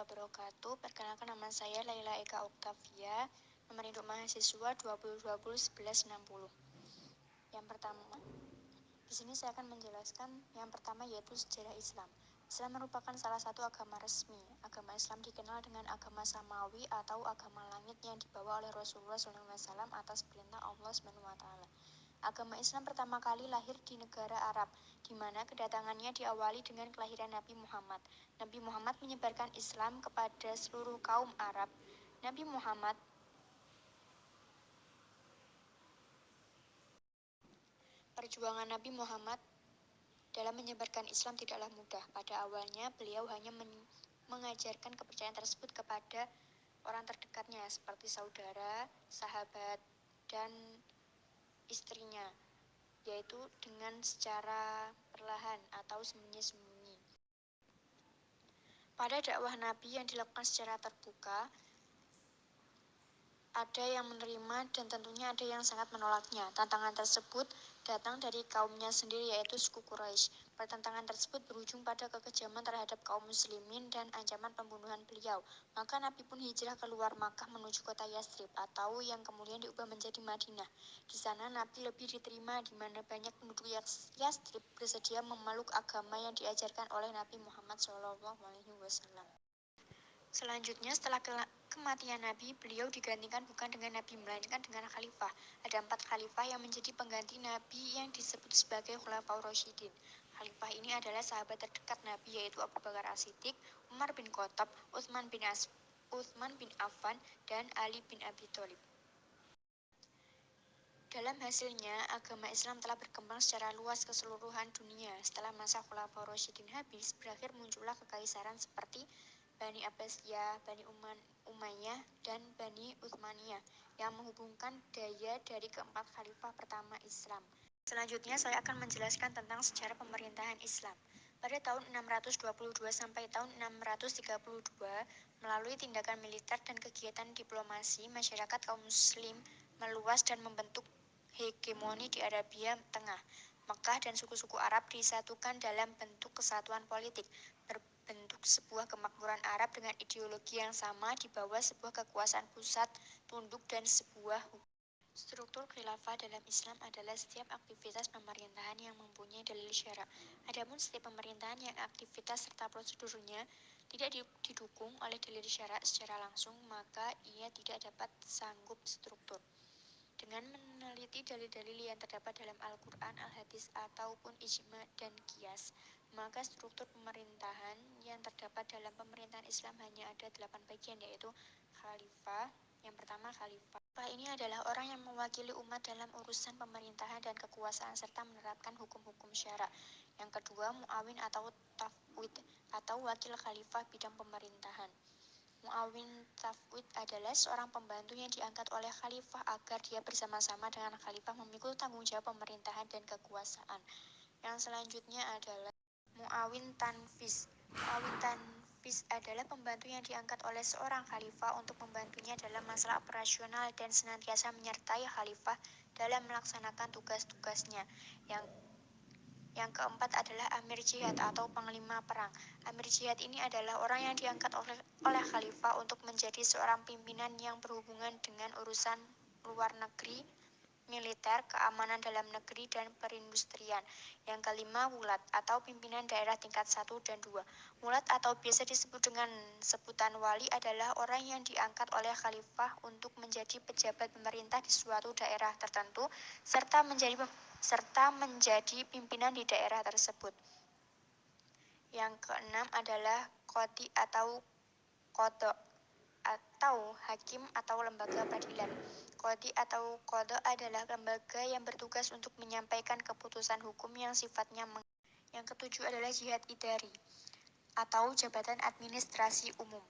wabarakatuh. Perkenalkan, nama saya Laila Eka Oktavia, nomor induk mahasiswa 20201160. Yang pertama, di sini saya akan menjelaskan yang pertama yaitu sejarah Islam. Islam merupakan salah satu agama resmi. Agama Islam dikenal dengan agama samawi atau agama langit yang dibawa oleh Rasulullah SAW atas perintah Allah SWT. Agama Islam pertama kali lahir di negara Arab, di mana kedatangannya diawali dengan kelahiran Nabi Muhammad. Nabi Muhammad menyebarkan Islam kepada seluruh kaum Arab. Perjuangan Nabi Muhammad dalam menyebarkan Islam tidaklah mudah. Pada awalnya, beliau hanya mengajarkan kepercayaan tersebut kepada orang terdekatnya, seperti saudara, sahabat, dan istrinya, yaitu dengan secara perlahan atau sembunyi-sembunyi. Pada dakwah Nabi yang dilakukan secara terbuka, ada yang menerima dan tentunya ada yang sangat menolaknya. Tantangan tersebut datang dari kaumnya sendiri, yaitu suku Quraisy. Pertentangan tersebut berujung pada kekejaman terhadap kaum muslimin dan ancaman pembunuhan beliau. Maka Nabi pun hijrah keluar Makkah menuju kota Yathrib, atau yang kemudian diubah menjadi Madinah. Di sana Nabi lebih diterima, di mana banyak penduduk Yathrib bersedia memeluk agama yang diajarkan oleh Nabi Muhammad SAW. Selanjutnya, setelah kematian Nabi, beliau digantikan bukan dengan Nabi, melainkan dengan khalifah. Ada 4 khalifah yang menjadi pengganti Nabi yang disebut sebagai Khulafaur Rasyidin. Khalifah ini adalah sahabat terdekat Nabi, yaitu Abu Bakar As-Siddiq, Umar bin Khattab, Utsman bin Affan, dan Ali bin Abi Thalib. Dalam hasilnya, agama Islam telah berkembang secara luas ke seluruhan dunia. Setelah masa Khulafaur Rasyidin habis, berakhir muncullah kekaisaran seperti Bani Abbasiyah, Bani Umayyah, dan Bani Utsmaniyah yang menghubungkan daya dari keempat khalifah pertama Islam. Selanjutnya saya akan menjelaskan tentang sejarah pemerintahan Islam. Pada tahun 622 sampai tahun 632, melalui tindakan militer dan kegiatan diplomasi, masyarakat kaum muslim meluas dan membentuk hegemoni di Arabia Tengah. Mekkah dan suku-suku Arab disatukan dalam bentuk kesatuan politik, berbentuk sebuah kemakmuran Arab dengan ideologi yang sama di bawah sebuah kekuasaan pusat, tunduk, dan sebuah hukum. Struktur khilafah dalam Islam adalah setiap aktivitas pemerintahan yang mempunyai dalil syara'. Adapun setiap pemerintahan yang aktivitas serta prosedurnya tidak didukung oleh dalil syara' secara langsung, maka ia tidak dapat sanggup struktur. Dengan meneliti dalil-dalil yang terdapat dalam Al-Quran, Al-Hadis, ataupun ijma dan qiyas, maka struktur pemerintahan yang terdapat dalam pemerintahan Islam hanya ada 8 bagian, yaitu khalifah. Yang pertama, khalifah. Khalifah ini adalah orang yang mewakili umat dalam urusan pemerintahan dan kekuasaan serta menerapkan hukum-hukum syara'. Yang kedua, muawin atau tafwid, atau wakil khalifah bidang pemerintahan. Muawin tafwid adalah seorang pembantu yang diangkat oleh khalifah agar dia bersama-sama dengan khalifah memikul tanggung jawab pemerintahan dan kekuasaan. Yang selanjutnya adalah muawin tanfiz. Muawin tanfiz adalah pembantu yang diangkat oleh seorang khalifah untuk membantunya dalam masalah operasional dan senantiasa menyertai khalifah dalam melaksanakan tugas-tugasnya. Yang keempat adalah amir jihad atau panglima perang. Amir jihad ini adalah orang yang diangkat oleh khalifah untuk menjadi seorang pimpinan yang berhubungan dengan urusan luar negeri, militer, keamanan dalam negeri, dan perindustrian. Yang kelima, wulat atau pimpinan daerah tingkat 1 dan 2. Wulat atau biasa disebut dengan sebutan wali adalah orang yang diangkat oleh khalifah untuk menjadi pejabat pemerintah di suatu daerah tertentu serta menjadi pimpinan di daerah tersebut. Yang keenam adalah qadhi atau qadha atau hakim atau lembaga peradilan. Qadhi atau qadha adalah lembaga yang bertugas untuk menyampaikan keputusan hukum yang sifatnya Yang ketujuh adalah jihad idari atau jabatan administrasi umum.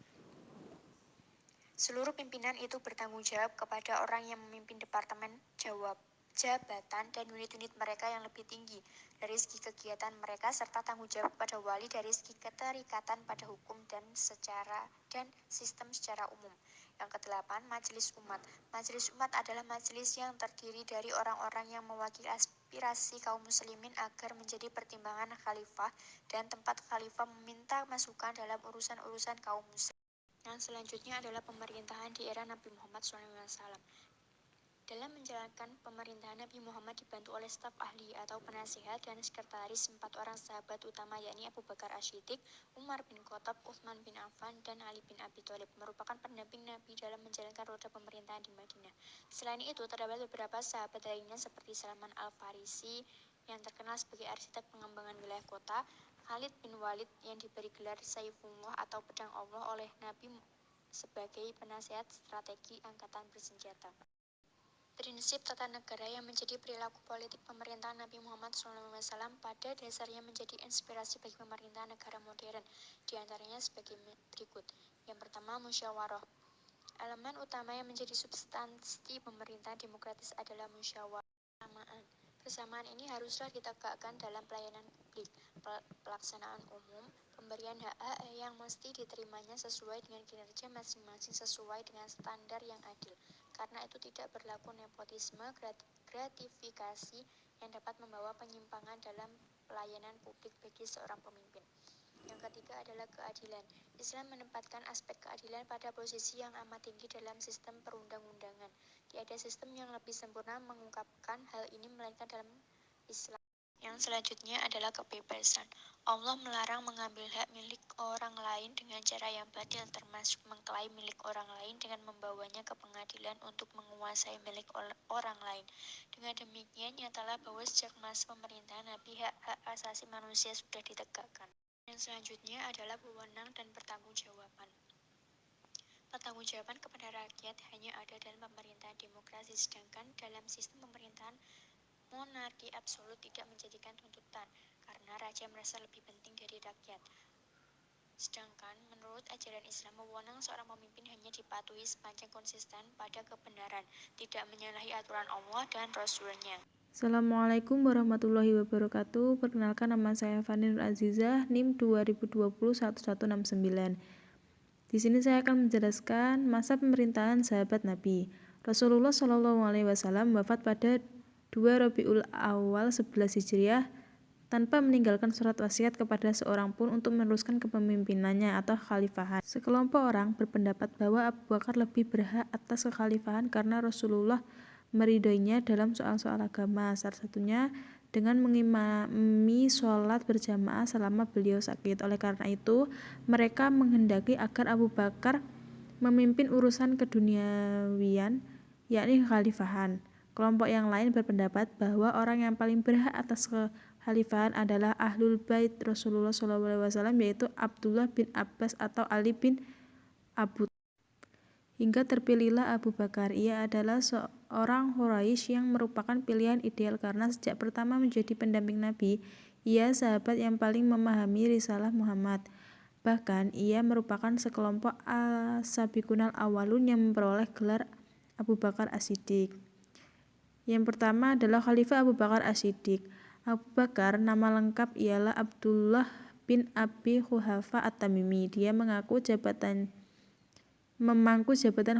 Seluruh pimpinan itu bertanggung jawab kepada orang yang memimpin departemen, jabatan, dan unit-unit mereka yang lebih tinggi dari segi kegiatan mereka serta tanggung jawab kepada wali dari segi keterikatan pada hukum dan sistem secara umum. Yang kedelapan, majelis umat. Majelis umat adalah majelis yang terdiri dari orang-orang yang mewakili aspirasi kaum muslimin agar menjadi pertimbangan khalifah dan tempat khalifah meminta masukan dalam urusan-urusan kaum muslim. Yang selanjutnya adalah pemerintahan di era Nabi Muhammad SAW. Dalam menjalankan pemerintahan, Nabi Muhammad dibantu oleh staf ahli atau penasihat dan sekretaris 4 orang sahabat utama, yakni Abu Bakar As-Siddiq, Umar bin Khattab, Utsman bin Affan, dan Ali bin Abi Thalib, merupakan pendamping Nabi dalam menjalankan roda pemerintahan di Madinah. Selain itu, terdapat beberapa sahabat lainnya seperti Salman Al-Farisi yang terkenal sebagai arsitek pengembangan wilayah kota, Khalid bin Walid yang diberi gelar Saifullah atau pedang Allah oleh Nabi sebagai penasihat strategi angkatan bersenjata. Prinsip tata negara yang menjadi perilaku politik pemerintahan Nabi Muhammad SAW pada dasarnya menjadi inspirasi bagi pemerintahan negara modern, diantaranya sebagai berikut. Yang pertama, musyawarah. Elemen utama yang menjadi substansi pemerintahan demokratis adalah musyawarah. Persamaan ini haruslah ditegakkan dalam pelayanan publik, pelaksanaan umum, pemberian hak-hak yang mesti diterimanya sesuai dengan kinerja masing-masing sesuai dengan standar yang adil. Karena itu tidak berlaku nepotisme, gratifikasi yang dapat membawa penyimpangan dalam pelayanan publik bagi seorang pemimpin. Yang ketiga adalah keadilan. Islam menempatkan aspek keadilan pada posisi yang amat tinggi dalam sistem perundang-undangan. Tiada sistem yang lebih sempurna mengungkapkan hal ini melainkan dalam Islam. Yang selanjutnya adalah kebebasan. Allah melarang mengambil hak milik orang lain dengan cara yang batil, termasuk mengklaim milik orang lain dengan membawanya ke pengadilan untuk menguasai milik orang lain. Dengan demikian, nyatalah bahwa sejak masa pemerintahan Nabi, hak-hak asasi manusia sudah ditegakkan. Yang selanjutnya adalah wewenang dan pertanggungjawaban. Pertanggungjawaban kepada rakyat hanya ada dalam pemerintahan demokrasi, sedangkan dalam sistem pemerintahan monarki absolut tidak menjadikan tuntutan, karena raja merasa lebih penting dari rakyat. Sedangkan menurut ajaran Islam, wewenang seorang pemimpin hanya dipatuhi sepanjang konsisten pada kebenaran, tidak menyalahi aturan Allah dan Rasul-Nya. Assalamualaikum warahmatullahi wabarakatuh. Perkenalkan, nama saya Fani Nur Azizah, NIM 20201169. Di sini saya akan menjelaskan masa pemerintahan sahabat Nabi. Rasulullah SAW wafat pada 2 Rabiul Awal 11 Hijriah tanpa meninggalkan surat wasiat kepada seorang pun untuk meneruskan kepemimpinannya atau khalifahan. Sekelompok orang berpendapat bahwa Abu Bakar lebih berhak atas kekhalifahan karena Rasulullah meridhoinya dalam soal-soal agama, salah satunya dengan mengimami sholat berjamaah selama beliau sakit. Oleh karena itu, mereka menghendaki agar Abu Bakar memimpin urusan keduniawian, yakni kekhalifahan. Kelompok yang lain berpendapat bahwa orang yang paling berhak atas kekhalifahan adalah Ahlul Bait Rasulullah SAW, yaitu Abdullah bin Abbas atau Ali bin Abu Thalib. Hingga terpilihlah Abu Bakar. Ia adalah seorang Quraisy yang merupakan pilihan ideal karena sejak pertama menjadi pendamping Nabi, ia sahabat yang paling memahami risalah Muhammad. Bahkan ia merupakan sekelompok as-sabiqunal awwalun yang memperoleh gelar Abu Bakar As-Siddiq. Yang pertama adalah Khalifah Abu Bakar As-Siddiq. Abu Bakar nama lengkap ialah Abdullah bin Abi Quhafa At-Tamimi. Dia memangku jabatan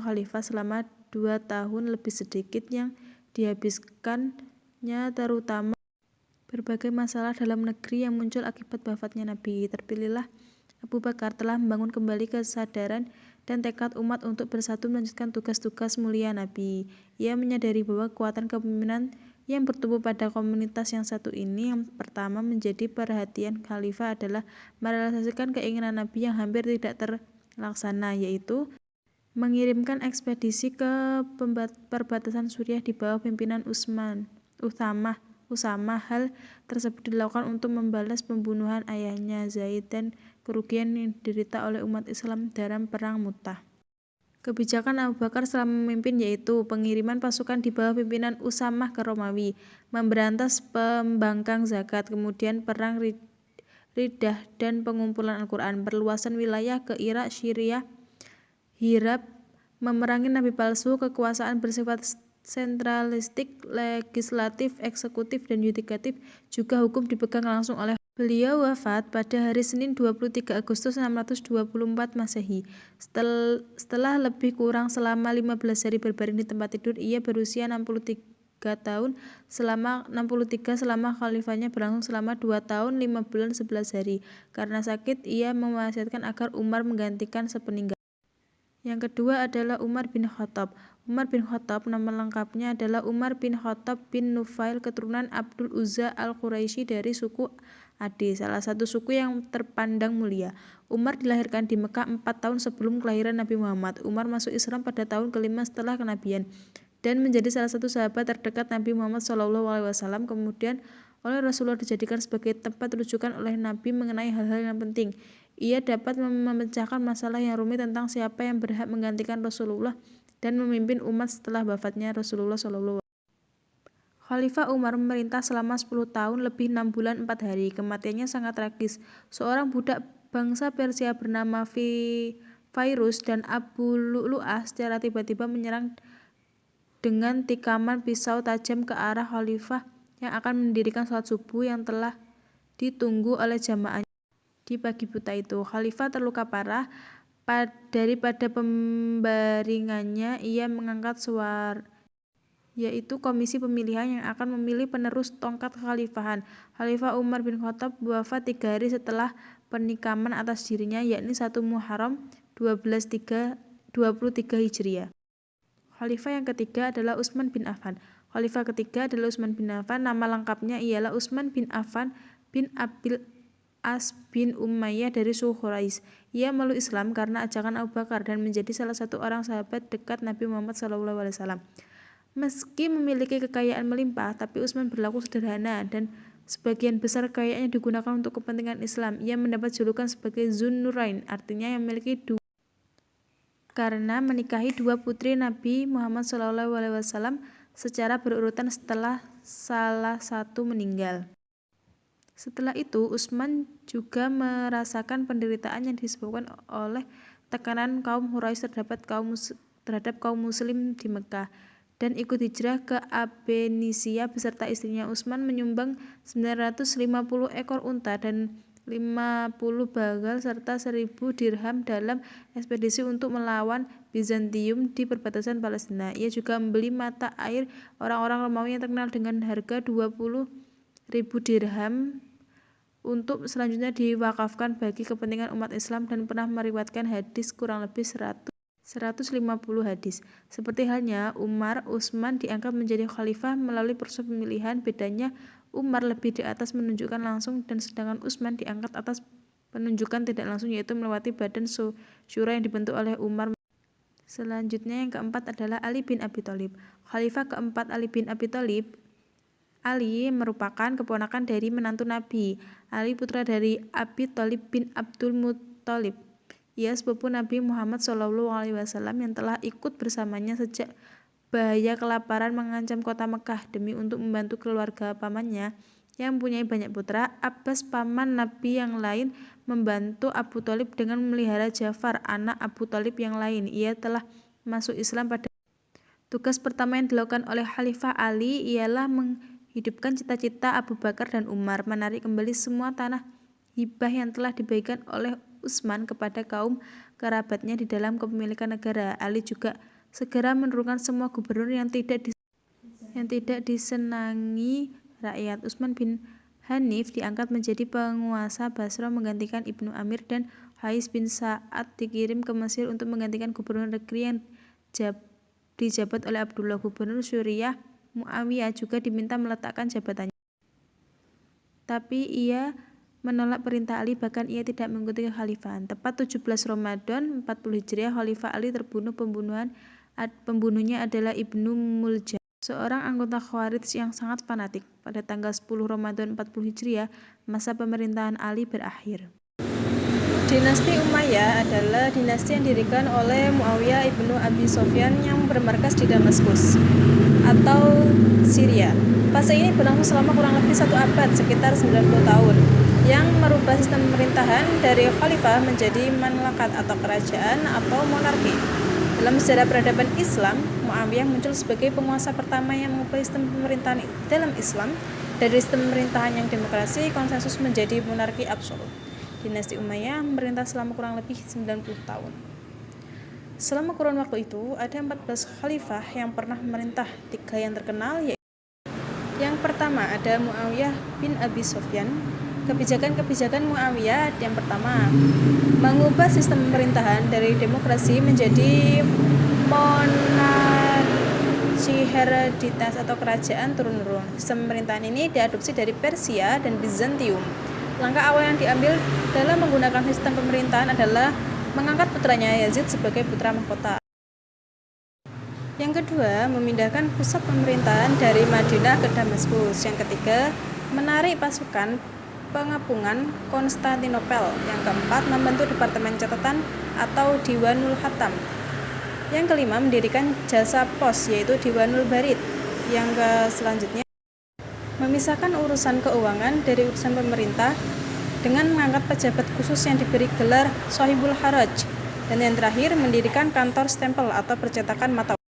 khalifah selama 2 tahun lebih sedikit yang dihabiskannya terutama berbagai masalah dalam negeri yang muncul akibat wafatnya Nabi. Terpilihlah Abu Bakar telah membangun kembali kesadaran dan tekad umat untuk bersatu melanjutkan tugas-tugas mulia Nabi. Ia menyadari bahwa kekuatan kepemimpinan yang bertumbuh pada komunitas yang satu ini yang pertama menjadi perhatian khalifah adalah merealisasikan keinginan Nabi yang hampir tidak terlaksana, yaitu mengirimkan ekspedisi ke perbatasan Suriah di bawah pimpinan Usamah. Hal tersebut dilakukan untuk membalas pembunuhan ayahnya Zaid dan kerugian yang diderita oleh umat Islam dalam Perang Mu'tah. Kebijakan Abu Bakar selama memimpin yaitu pengiriman pasukan di bawah pimpinan Usamah ke Romawi, memberantas pembangkang zakat, kemudian perang Riddah dan pengumpulan Al-Quran, perluasan wilayah ke Irak, Syria, Hirab, memerangi nabi palsu, kekuasaan bersifat sentralistik, legislatif, eksekutif, dan yudikatif, juga hukum dipegang langsung oleh beliau. Wafat pada hari Senin 23 Agustus 624 Masehi. Setelah lebih kurang selama 15 hari berbaring di tempat tidur, ia berusia 63 tahun. Selama khalifahnya berlangsung selama 2 tahun 5 bulan 11 hari. Karena sakit, ia mewasiatkan agar Umar menggantikan sepeninggal. Yang kedua adalah Umar bin Khattab. Umar bin Khattab nama lengkapnya adalah Umar bin Khattab bin Nufail, keturunan Abdul Uzza al-Quraisy dari suku Adi, salah satu suku yang terpandang mulia. Umar dilahirkan di Mekah 4 tahun sebelum kelahiran Nabi Muhammad. Umar masuk Islam pada tahun ke-5 setelah kenabian dan menjadi salah satu sahabat terdekat Nabi Muhammad SAW. Kemudian oleh Rasulullah dijadikan sebagai tempat rujukan oleh Nabi mengenai hal-hal yang penting. Ia dapat memecahkan masalah yang rumit tentang siapa yang berhak menggantikan Rasulullah dan memimpin umat setelah wafatnya Rasulullah SAW. Khalifah Umar memerintah selama 10 tahun lebih 6 bulan 4 hari. Kematiannya sangat tragis. Seorang budak bangsa Persia bernama Fairuz dan Abu Lu'lu'ah secara tiba-tiba menyerang dengan tikaman pisau tajam ke arah khalifah yang akan mendirikan sholat subuh yang telah ditunggu oleh jamaahnya di pagi buta itu. Khalifah terluka parah. Daripada pembaringannya, ia mengangkat suara, yaitu komisi pemilihan yang akan memilih penerus tongkat kekhalifahan. Khalifah Umar bin Khattab wafat 3 hari setelah penikaman atas dirinya, yakni 1 Muharram 23 Hijriah. Khalifah yang ketiga adalah Utsman bin Affan. Khalifah ketiga adalah Utsman bin Affan. Nama lengkapnya ialah Utsman bin Affan bin Abil As bin Umayyah dari suku Quraisy. Ia meluk Islam karena ajakan Abu Bakar dan menjadi salah satu orang sahabat dekat Nabi Muhammad SAW. Meski memiliki kekayaan melimpah, tapi Utsman berlaku sederhana dan sebagian besar kekayaannya digunakan untuk kepentingan Islam. Ia mendapat julukan sebagai Zun Nurain, artinya yang memiliki dua, karena menikahi 2 putri Nabi Muhammad SAW secara berurutan setelah salah satu meninggal. Setelah itu, Utsman juga merasakan penderitaan yang disebabkan oleh tekanan kaum Quraisy terhadap kaum muslim di Mekah dan ikut hijrah ke Abenisia beserta istrinya. Utsman menyumbang 950 ekor unta dan 50 bagal serta 1000 dirham dalam ekspedisi untuk melawan Bizantium di perbatasan Palestina. Ia juga membeli mata air orang-orang Romawi yang terkenal dengan harga 20.000 dirham untuk selanjutnya diwakafkan bagi kepentingan umat Islam dan pernah meriwayatkan hadis kurang lebih 150 hadis. Seperti halnya Umar, Utsman diangkat menjadi khalifah melalui proses pemilihan. Bedanya Umar lebih di atas menunjukkan langsung dan sedangkan Utsman diangkat atas penunjukan tidak langsung, yaitu melewati badan syura yang dibentuk oleh Umar. Selanjutnya yang keempat adalah Ali bin Abi Thalib. Khalifah keempat Ali bin Abi Thalib. Ali merupakan keponakan dari menantu Nabi. Ali putra dari Abi Thalib bin Abdul Muthalib. Ia sepupu Nabi Muhammad SAW yang telah ikut bersamanya sejak bahaya kelaparan mengancam kota Mekah. Demi untuk membantu keluarga pamannya yang mempunyai banyak putra, Abbas paman Nabi yang lain membantu Abu Thalib dengan memelihara Ja'far, anak Abu Thalib yang lain. Ia telah masuk Islam pada tugas pertama yang dilakukan oleh Khalifah Ali ialah menghidupkan cita-cita Abu Bakar dan Umar, menarik kembali semua tanah hibah yang telah dibagikan oleh Utsman kepada kaum kerabatnya di dalam kepemilikan negara. Ali juga segera menurunkan semua gubernur yang tidak disenangi rakyat. Utsman bin Hanif diangkat menjadi penguasa Basra menggantikan Ibnu Amir, dan Qais bin Sa'ad dikirim ke Mesir untuk menggantikan gubernur negeri yang dijabat oleh Abdullah. Gubernur Suriah Muawiyah juga diminta meletakkan jabatannya, tapi ia menolak perintah Ali, bahkan ia tidak mengikuti kekhalifahan. Tepat 17 Ramadan 40 Hijriah, Khalifah Ali terbunuh. Pembunuhnya adalah Ibnu Muljam, seorang anggota Khawarij yang sangat fanatik. Pada tanggal 10 Ramadan 40 Hijriah, masa pemerintahan Ali berakhir. Dinasti Umayyah adalah dinasti yang didirikan oleh Muawiyah ibnu Abi Sufyan yang bermarkas di Damaskus atau Syria. Fase ini berlangsung selama kurang lebih 1 abad, sekitar 90 tahun, yang merubah sistem pemerintahan dari khalifah menjadi mamlakat atau kerajaan atau monarki. Dalam sejarah peradaban Islam, Muawiyah muncul sebagai penguasa pertama yang mengubah sistem pemerintahan dalam Islam dari sistem pemerintahan yang demokrasi konsensus menjadi monarki absolut. Dinasti Umayyah memerintah selama kurang lebih 90 tahun. Selama kurun waktu itu, ada 14 khalifah yang pernah memerintah. 3 yang terkenal yaitu: yang pertama ada Muawiyah bin Abi Sufyan, Kebijakan-kebijakan Muawiyah yang pertama, mengubah sistem pemerintahan dari demokrasi menjadi monarki hereditas atau kerajaan turun-temurun. Sistem pemerintahan ini diadopsi dari Persia dan Bizantium. Langkah awal yang diambil dalam menggunakan sistem pemerintahan adalah mengangkat putranya Yazid sebagai putra mahkota. Yang kedua, memindahkan pusat pemerintahan dari Madinah ke Damaskus. Yang ketiga, menarik pasukan pengepungan Konstantinopel. Yang keempat, membentuk Departemen Catatan atau Diwanul Hatam. Yang kelima, mendirikan jasa pos yaitu Diwanul Barid. Yang selanjutnya, memisahkan urusan keuangan dari urusan pemerintah dengan mengangkat pejabat khusus yang diberi gelar Sohibul Haraj. Dan yang terakhir, mendirikan kantor stempel atau percetakan mata uang.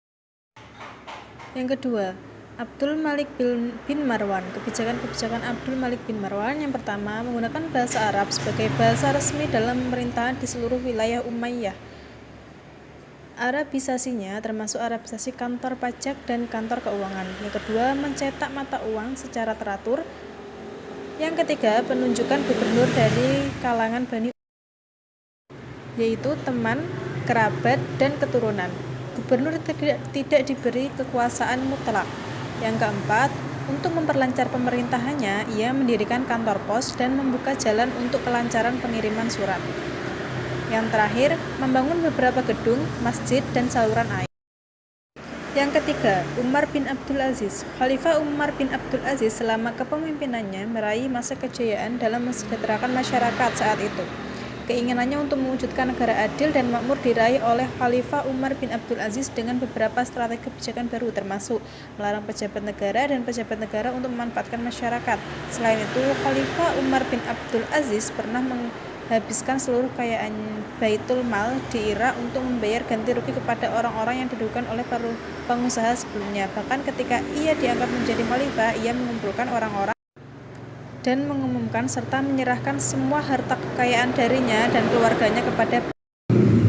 Yang kedua, Abdul Malik bin Marwan. Kebijakan-kebijakan Abdul Malik bin Marwan yang pertama, menggunakan bahasa Arab sebagai bahasa resmi dalam pemerintahan di seluruh wilayah Umayyah. Arabisasinya termasuk Arabisasi kantor pajak dan kantor keuangan. Yang kedua, mencetak mata uang secara teratur. Yang ketiga, penunjukan gubernur dari kalangan Bani yaitu teman, kerabat, dan keturunan. Gubernur tidak diberi kekuasaan mutlak. Yang keempat, untuk memperlancar pemerintahannya, ia mendirikan kantor pos dan membuka jalan untuk kelancaran pengiriman surat. Yang terakhir, membangun beberapa gedung, masjid, dan saluran air. Yang ketiga, Umar bin Abdul Aziz. Khalifah Umar bin Abdul Aziz selama kepemimpinannya meraih masa kejayaan dalam mensejahterakan masyarakat saat itu. Keinginannya untuk mewujudkan negara adil dan makmur diraih oleh Khalifah Umar bin Abdul Aziz dengan beberapa strategi kebijakan baru, termasuk melarang pejabat negara dan pejabat negara untuk memanfaatkan masyarakat. Selain itu, Khalifah Umar bin Abdul Aziz pernah menghabiskan seluruh kekayaan Baitul Mal di Irak untuk membayar ganti rugi kepada orang-orang yang didudukan oleh pengusaha sebelumnya. Bahkan ketika ia diangkat menjadi khalifah, ia mengumpulkan orang-orang dan mengumumkan serta menyerahkan semua harta kekayaan darinya dan keluarganya kepada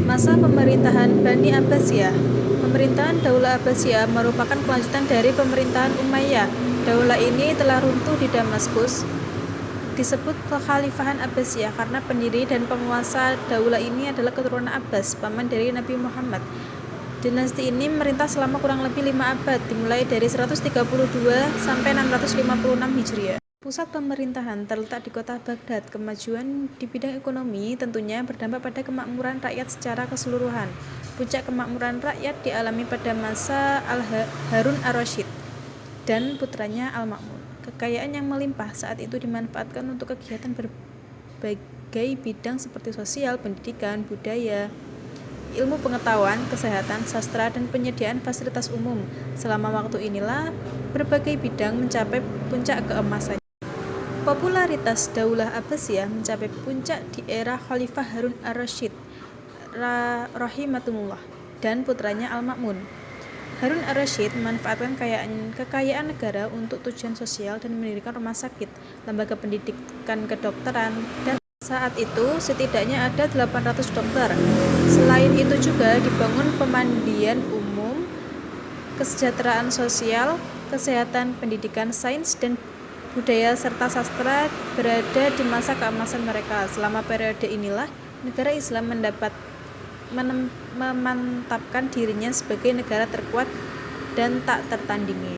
masa pemerintahan Bani Abbasiyah. Pemerintahan Daulah Abbasiyah merupakan kelanjutan dari pemerintahan Umayyah. Daulah ini telah runtuh di Damaskus. Disebut Kekhalifahan Abbasiyah karena pendiri dan penguasa daulah ini adalah keturunan Abbas, paman dari Nabi Muhammad. Dinasti ini memerintah selama kurang lebih 5 abad, dimulai dari 132 sampai 656 Hijriah. Pusat pemerintahan terletak di kota Baghdad. Kemajuan di bidang ekonomi tentunya berdampak pada kemakmuran rakyat secara keseluruhan. Puncak kemakmuran rakyat dialami pada masa Harun ar-Rasyid dan putranya Al-Ma'mun. Kekayaan yang melimpah saat itu dimanfaatkan untuk kegiatan berbagai bidang seperti sosial, pendidikan, budaya, ilmu pengetahuan, kesehatan, sastra, dan penyediaan fasilitas umum. Selama waktu inilah berbagai bidang mencapai puncak keemasannya. Popularitas Daulah Abbasiyah mencapai puncak di era Khalifah Harun ar-Rasyid rahimatullah dan putranya Al-Ma'mun. Harun ar-Rasyid memanfaatkan kekayaan negara untuk tujuan sosial dan mendirikan rumah sakit, lembaga pendidikan kedokteran, dan saat itu setidaknya ada 800 dokter. Selain itu juga dibangun pemandian umum, kesejahteraan sosial, kesehatan, pendidikan, sains, dan budaya serta sastra berada di masa keemasan mereka. Selama periode inilah negara Islam memantapkan dirinya sebagai negara terkuat dan tak tertandingi.